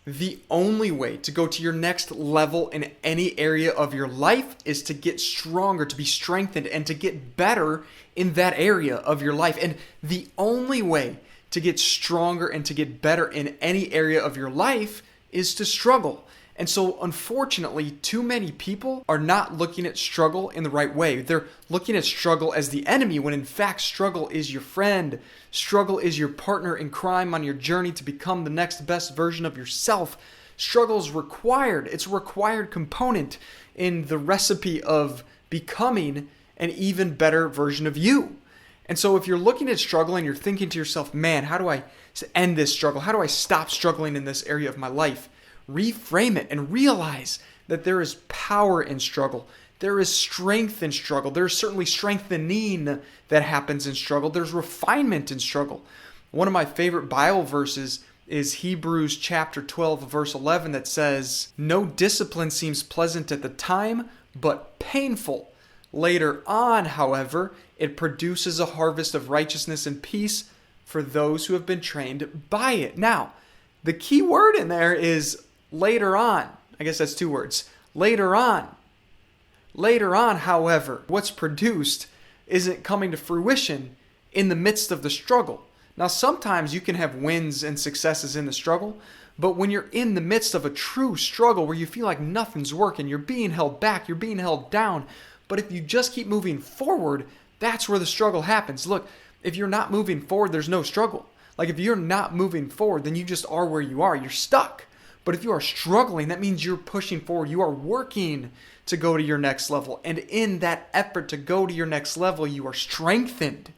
The only way to go to your next level in any area of your life is to get stronger, to be strengthened, and to get better in that area of your life. And the only way to get stronger and to get better in any area of your life is to struggle. And so, unfortunately, too many people are not looking at struggle in the right way. They're looking at struggle as the enemy, when in fact, struggle is your friend. Struggle is your partner in crime on your journey to become the next best version of yourself. Struggle is required. It's a required component in the recipe of becoming an even better version of you. And so, if you're looking at struggle and you're thinking to yourself, man, how do I end this struggle? How do I stop struggling in this area of my life? Reframe it and realize that there is power in struggle. There is strength in struggle. There's certainly strengthening that happens in struggle. There's refinement in struggle. One of my favorite Bible verses is Hebrews chapter 12, verse 11, that says, "No discipline seems pleasant at the time, but painful. Later on, however, it produces a harvest of righteousness and peace for those who have been trained by it." Now, the key word in there is later on. I guess that's two words. Later on. Later on, however, what's produced isn't coming to fruition in the midst of the struggle. Now, sometimes you can have wins and successes in the struggle, but when you're in the midst of a true struggle where you feel like nothing's working, you're being held back, you're being held down, but if you just keep moving forward, that's where the struggle happens. Look, if you're not moving forward, there's no struggle. Like if you're not moving forward, then you just are where you are. You're stuck. But if you are struggling, that means you're pushing forward. You are working to go to your next level. And in that effort to go to your next level, you are strengthened.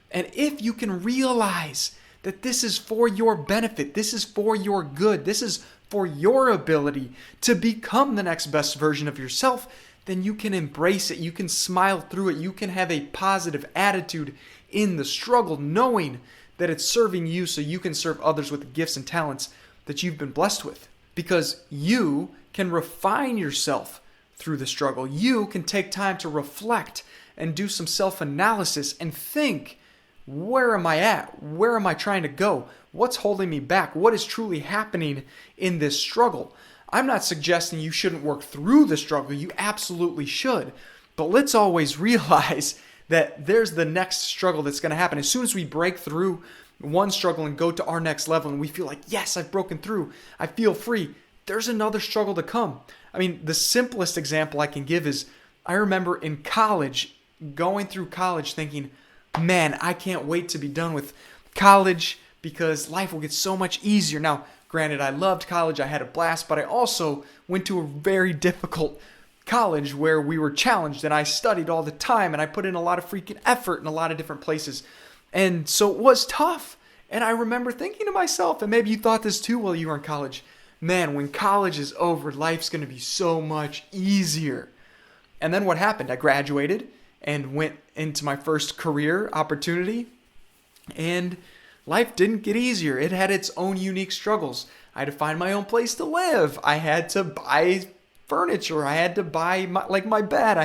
And if you can realize that this is for your benefit, this is for your good, this is for your ability to become the next best version of yourself, then you can embrace it. You can smile through it. You can have a positive attitude in the struggle, knowing that it's serving you so you can serve others with the gifts and talents that you've been blessed with. Because you can refine yourself through the struggle. You can take time to reflect and do some self-analysis and think, where am I at? Where am I trying to go? What's holding me back? What is truly happening in this struggle? I'm not suggesting you shouldn't work through the struggle. You absolutely should. But let's always realize that there's the next struggle that's going to happen. As soon as we break through one struggle and go to our next level and we feel like, yes, I've broken through, I feel free, there's another struggle to come. I mean, the simplest example I can give is I remember in college, going through college thinking, man, I can't wait to be done with college because life will get so much easier. Now, granted, I loved college, I had a blast, but I also went to a very difficult college where we were challenged and I studied all the time and I put in a lot of freaking effort in a lot of different places. And so it was tough. And I remember thinking to myself, and maybe you thought this too while you were in college, man, when college is over, life's going to be so much easier. And then what happened? I graduated and went into my first career opportunity, and life didn't get easier. It had its own unique struggles. I had to find my own place to live. I had to buy furniture. I had to buy my bed.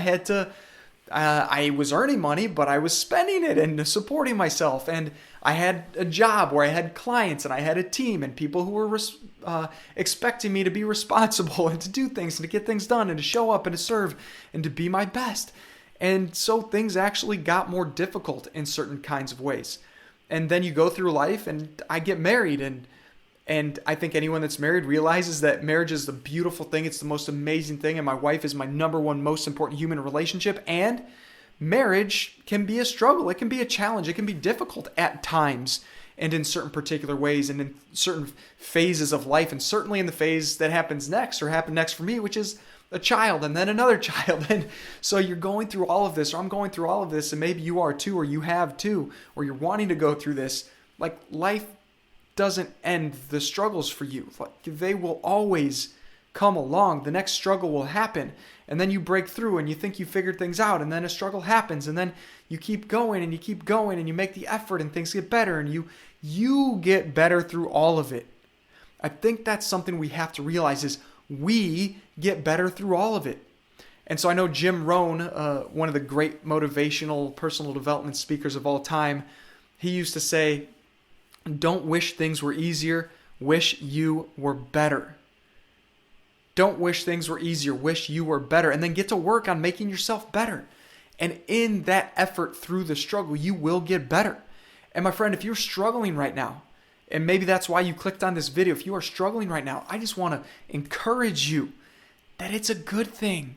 I was earning money, but I was spending it and supporting myself. And I had a job where I had clients and I had a team and people who were expecting me to be responsible and to do things and to get things done and to show up and to serve and to be my best. And so things actually got more difficult in certain kinds of ways. And then you go through life and I get married, and I think anyone that's married realizes that marriage is the beautiful thing. It's the most amazing thing. And my wife is my number one most important human relationship. And marriage can be a struggle. It can be a challenge. It can be difficult at times and in certain particular ways and in certain phases of life. And certainly in the phase that happens next or happened next for me, which is a child and then another child. And so you're going through all of this, or I'm going through all of this, and maybe you are too, or you have too, or you're wanting to go through this. Like, life doesn't end the struggles for you. Like, they will always come along. The next struggle will happen, and then you break through and you think you figured things out, and then a struggle happens, and then you keep going and you keep going and you make the effort and things get better, and you get better through all of it. I think that's something we have to realize is we get better through all of it. And so I know Jim Rohn, one of the great motivational personal development speakers of all time, he used to say, don't wish things were easier, wish you were better. Don't wish things were easier. Wish you were better. And then get to work on making yourself better. And in that effort through the struggle, you will get better. And my friend, if you're struggling right now, and maybe that's why you clicked on this video, if you are struggling right now, I just want to encourage you that it's a good thing.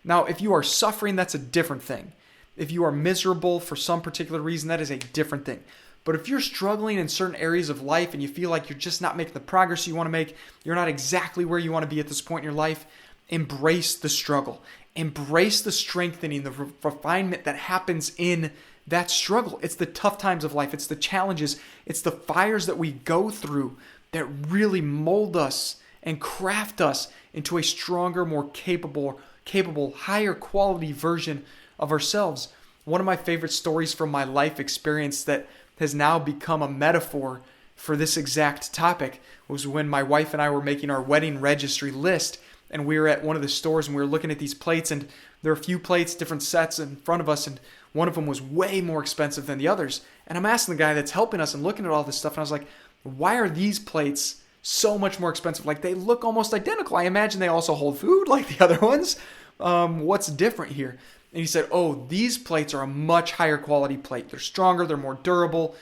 Now, if you are suffering, that's a different thing. If you are miserable for some particular reason, that is a different thing. But if you're struggling in certain areas of life and you feel like you're just not making the progress you want to make, you're not exactly where you want to be at this point in your life, embrace the struggle. Embrace the strengthening, the refinement that happens in that struggle. It's the tough times of life. It's the challenges. It's the fires that we go through that really mold us and craft us into a stronger, more capable, higher quality version of ourselves. One of my favorite stories from my life experience that has now become a metaphor for this exact topic was when my wife and I were making our wedding registry list, and we were at one of the stores and we were looking at these plates, and there are a few plates, different sets in front of us, and one of them was way more expensive than the others. And I'm asking the guy that's helping us and looking at all this stuff, and I was like, why are these plates so much more expensive? Like, they look almost identical. I imagine they also hold food like the other ones. What's different here? And he said, oh, these plates are a much higher quality plate. They're stronger, they're more durable,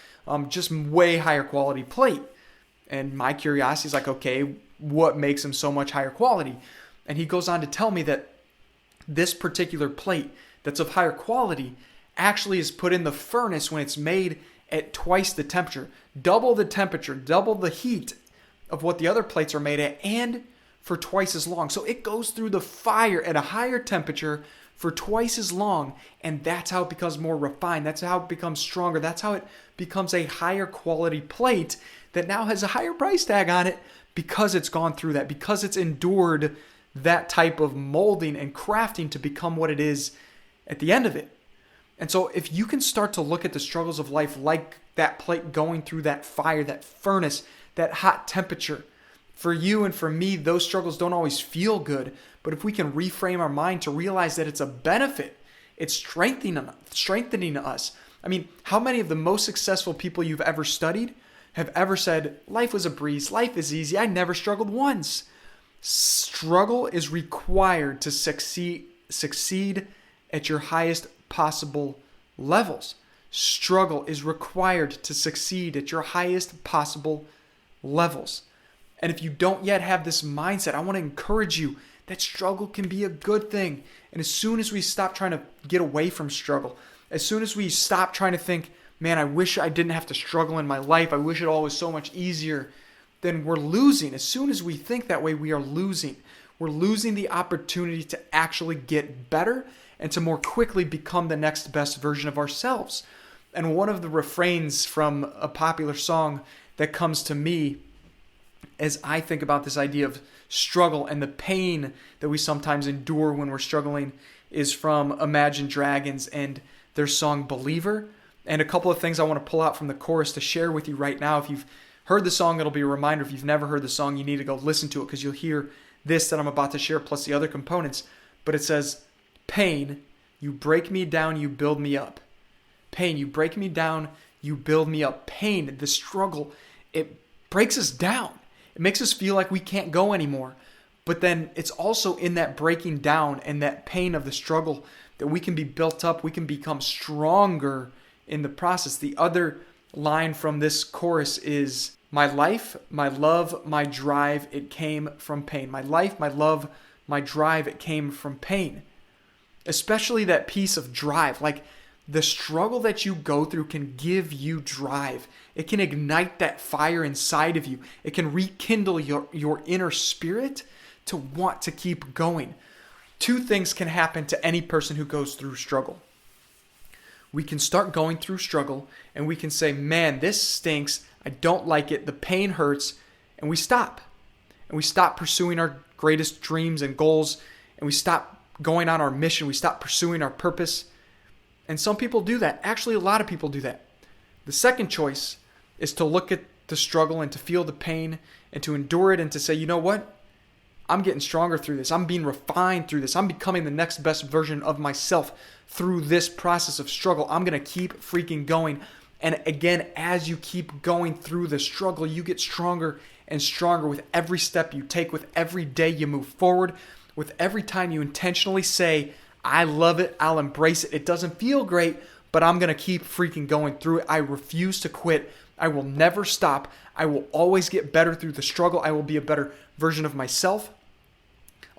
just way higher quality plate. And my curiosity is like, okay, what makes them so much higher quality? And he goes on to tell me that this particular plate that's of higher quality actually is put in the furnace when it's made at twice the temperature, double the temperature, double the heat of what the other plates are made at, and for twice as long. So it goes through the fire at a higher temperature for twice as long, and that's how it becomes more refined. That's how it becomes stronger. That's how it becomes a higher quality plate that now has a higher price tag on it because it's gone through that, because it's endured that type of molding and crafting to become what it is at the end of it. And so if you can start to look at the struggles of life like that plate going through that fire, that furnace, that hot temperature, for you and for me, those struggles don't always feel good. But if we can reframe our mind to realize that it's a benefit, it's strengthening us. I mean, how many of the most successful people you've ever studied have ever said, life was a breeze, life is easy, I never struggled once? Struggle is required to succeed at your highest possible levels. Struggle is required to succeed at your highest possible levels. And if you don't yet have this mindset, I want to encourage you that struggle can be a good thing. And as soon as we stop trying to get away from struggle, as soon as we stop trying to think, man, I wish I didn't have to struggle in my life, I wish it all was so much easier, then we're losing. As soon as we think that way, we are losing. We're losing the opportunity to actually get better and to more quickly become the next best version of ourselves. And one of the refrains from a popular song that comes to me as I think about this idea of struggle and the pain that we sometimes endure when we're struggling is from Imagine Dragons and their song Believer. And a couple of things I want to pull out from the chorus to share with you right now. If you've heard the song, it'll be a reminder. If you've never heard the song, you need to go listen to it because you'll hear this that I'm about to share plus the other components. But it says, pain, you break me down, you build me up. Pain, you break me down, you build me up. Pain, the struggle, it breaks us down. It makes us feel like we can't go anymore. But then it's also in that breaking down and that pain of the struggle that we can be built up, we can become stronger in the process. The other line from this chorus is, my life, my love, my drive, it came from pain. My life, my love, my drive, it came from pain. Especially that piece of drive. Like, the struggle that you go through can give you drive. It can ignite that fire inside of you. It can rekindle your inner spirit to want to keep going. Two things can happen to any person who goes through struggle. We can start going through struggle and we can say, man, this stinks. I don't like it. The pain hurts. And we stop. And we stop pursuing our greatest dreams and goals. And we stop going on our mission. We stop pursuing our purpose. And some people do that. Actually, a lot of people do that. The second choice is to look at the struggle and to feel the pain and to endure it and to say, you know what? I'm getting stronger through this. I'm being refined through this. I'm becoming the next best version of myself through this process of struggle. I'm going to keep freaking going. And again, as you keep going through the struggle, you get stronger and stronger with every step you take, with every day you move forward, with every time you intentionally say, I love it, I'll embrace it. It doesn't feel great, but I'm going to keep freaking going through it. I refuse to quit. I will never stop. I will always get better through the struggle. I will be a better version of myself.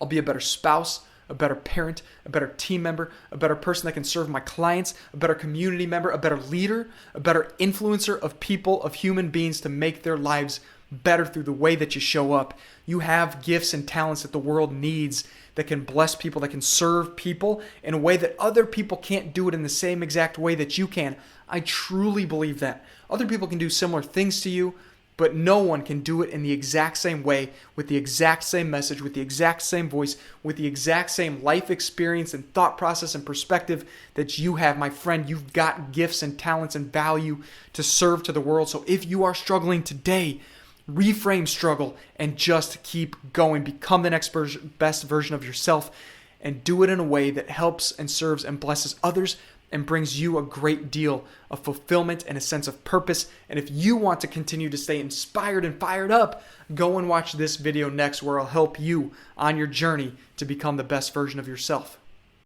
I'll be a better spouse, a better parent, a better team member, a better person that can serve my clients, a better community member, a better leader, a better influencer of people, of human beings to make their lives better through the way that you show up. You have gifts and talents that the world needs that can bless people, that can serve people in a way that other people can't do it in the same exact way that you can. I truly believe that. Other people can do similar things to you, but no one can do it in the exact same way, with the exact same message, with the exact same voice, with the exact same life experience and thought process and perspective that you have. My friend, you've got gifts and talents and value to serve to the world. So if you are struggling today, reframe struggle and just keep going. Become the next best version of yourself and do it in a way that helps and serves and blesses others and brings you a great deal of fulfillment and a sense of purpose. And if you want to continue to stay inspired and fired up, go and watch this video next, where I'll help you on your journey to become the best version of yourself.